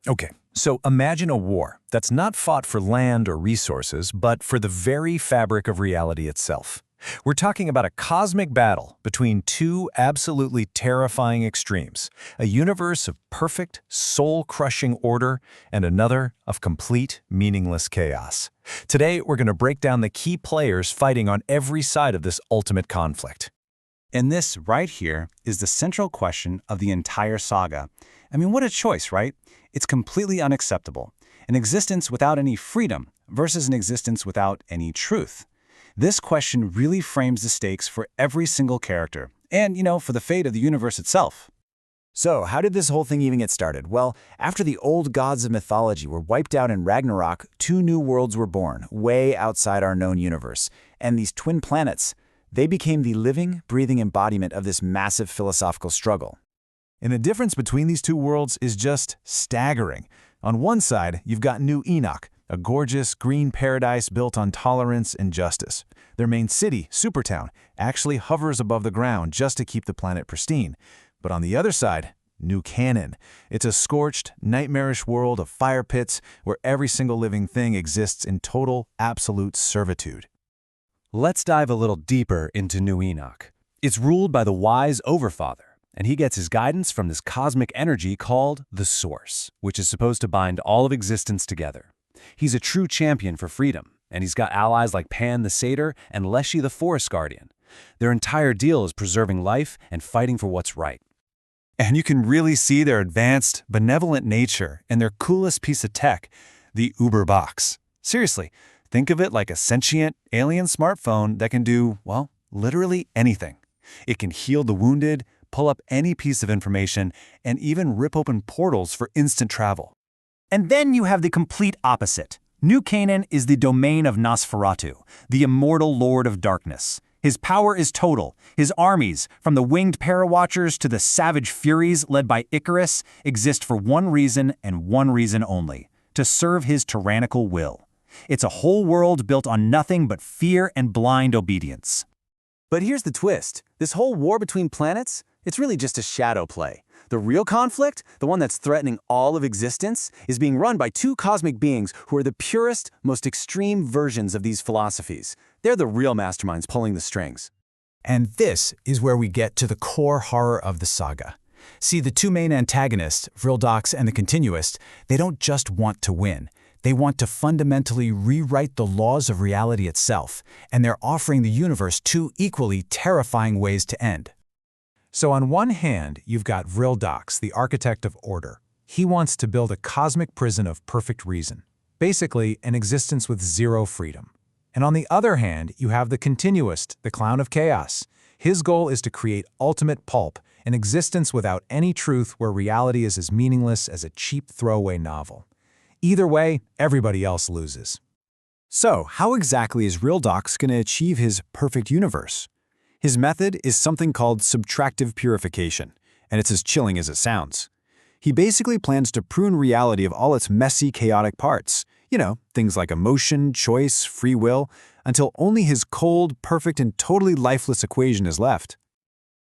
Okay, so imagine a war that's not fought for land or resources, but for the very fabric of reality itself. We're talking about a cosmic battle between two absolutely terrifying extremes, a universe of perfect, soul-crushing order and another of complete, meaningless chaos. Today, we're going to break down the key players fighting on every side of this ultimate conflict. And this right here is the central question of the entire saga. I mean, what a choice, right? It's completely unacceptable. An existence without any freedom versus an existence without any truth. This question really frames the stakes for every single character, and, for the fate of the universe itself. So, how did this whole thing even get started? Well, after the old gods of mythology were wiped out in Ragnarok, two new worlds were born, way outside our known universe. And these twin planets, they became the living, breathing embodiment of this massive philosophical struggle. And the difference between these two worlds is just staggering. On one side, you've got New Enoch, a gorgeous green paradise built on tolerance and justice. Their main city, Supertown, actually hovers above the ground just to keep the planet pristine. But on the other side, New Canaan. It's a scorched, nightmarish world of fire pits where every single living thing exists in total, absolute servitude. Let's dive a little deeper into New Enoch. It's ruled by the wise Overfather, and he gets his guidance from this cosmic energy called the Source, which is supposed to bind all of existence together. He's a true champion for freedom, and he's got allies like Pan the Satyr and Leshy the Forest Guardian. Their entire deal is preserving life and fighting for what's right. And you can really see their advanced, benevolent nature in their coolest piece of tech, the Uber Box. Seriously, think of it like a sentient, alien smartphone that can do, well, literally anything. It can heal the wounded, pull up any piece of information, and even rip open portals for instant travel. And then you have the complete opposite. New Canaan is the domain of Nosferatu, the immortal lord of darkness. His power is total. His armies, from the winged Parawatchers to the savage Furies led by Icarus, exist for one reason and one reason only: to serve his tyrannical will. It's a whole world built on nothing but fear and blind obedience. But here's the twist. This whole war between planets, it's really just a shadow play. The real conflict, the one that's threatening all of existence, is being run by two cosmic beings who are the purest, most extreme versions of these philosophies. They're the real masterminds pulling the strings. And this is where we get to the core horror of the saga. See, the two main antagonists, Vrildox and the Continuist, they don't just want to win. They want to fundamentally rewrite the laws of reality itself, and they're offering the universe two equally terrifying ways to end. So on one hand, you've got Vrildox, the architect of order. He wants to build a cosmic prison of perfect reason, basically an existence with zero freedom. And on the other hand, you have the Continuist, the clown of chaos. His goal is to create ultimate pulp, an existence without any truth where reality is as meaningless as a cheap throwaway novel. Either way, everybody else loses. So, how exactly is Vrildox going to achieve his perfect universe? His method is something called subtractive purification, and it's as chilling as it sounds. He basically plans to prune reality of all its messy, chaotic parts. Things like emotion, choice, free will, until only his cold, perfect, and totally lifeless equation is left.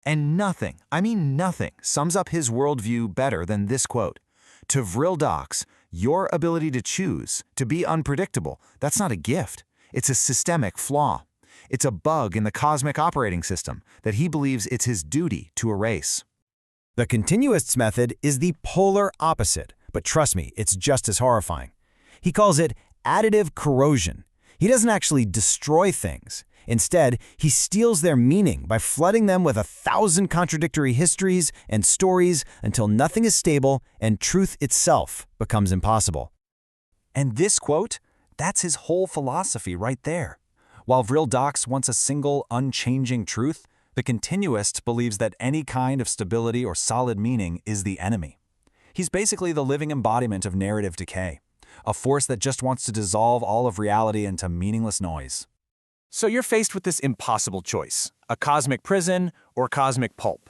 And nothing, I mean nothing, sums up his worldview better than this quote. To Vrildox, your ability to choose, to be unpredictable, that's not a gift. It's a systemic flaw. It's a bug in the cosmic operating system that he believes it's his duty to erase. The Continuist's method is the polar opposite, but trust me, it's just as horrifying. He calls it additive corrosion. He doesn't actually destroy things. Instead, he steals their meaning by flooding them with 1,000 contradictory histories and stories until nothing is stable and truth itself becomes impossible. And this quote, that's his whole philosophy right there. While Vrildox wants a single, unchanging truth, the Continuist believes that any kind of stability or solid meaning is the enemy. He's basically the living embodiment of narrative decay, a force that just wants to dissolve all of reality into meaningless noise. So you're faced with this impossible choice, a cosmic prison or cosmic pulp.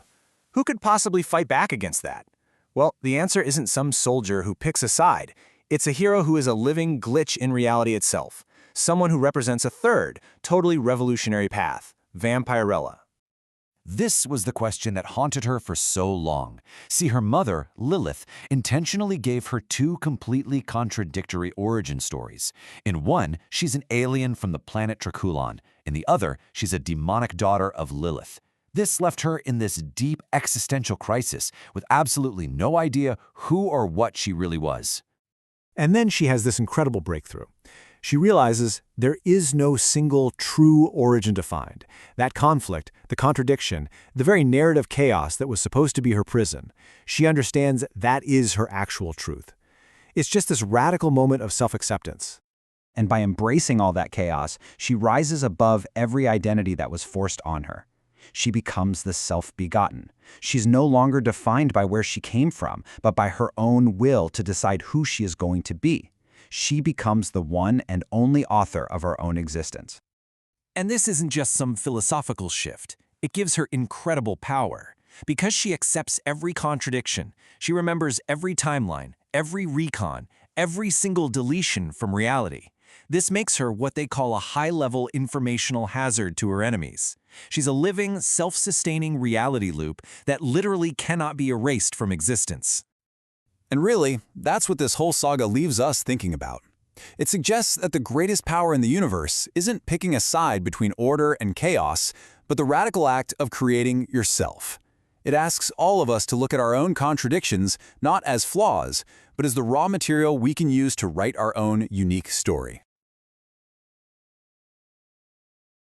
Who could possibly fight back against that? Well, the answer isn't some soldier who picks a side. It's a hero who is a living glitch in reality itself, someone who represents a third, totally revolutionary path, Vampirella. This was the question that haunted her for so long. See, her mother, Lilith, intentionally gave her two completely contradictory origin stories. In one, she's an alien from the planet Trakulon. In the other, she's a demonic daughter of Lilith. This left her in this deep existential crisis with absolutely no idea who or what she really was. And then she has this incredible breakthrough. She realizes there is no single true origin to find. That conflict, the contradiction, the very narrative chaos that was supposed to be her prison, she understands that is her actual truth. It's just this radical moment of self-acceptance. And by embracing all that chaos, she rises above every identity that was forced on her. She becomes the self-begotten. She's no longer defined by where she came from, but by her own will to decide who she is going to be. She becomes the one and only author of her own existence. And this isn't just some philosophical shift. It gives her incredible power. Because she accepts every contradiction, she remembers every timeline, every recon, every single deletion from reality. This makes her what they call a high-level informational hazard to her enemies. She's a living, self-sustaining reality loop that literally cannot be erased from existence. And really, that's what this whole saga leaves us thinking about. It suggests that the greatest power in the universe isn't picking a side between order and chaos, but the radical act of creating yourself. It asks all of us to look at our own contradictions not as flaws, but as the raw material we can use to write our own unique story.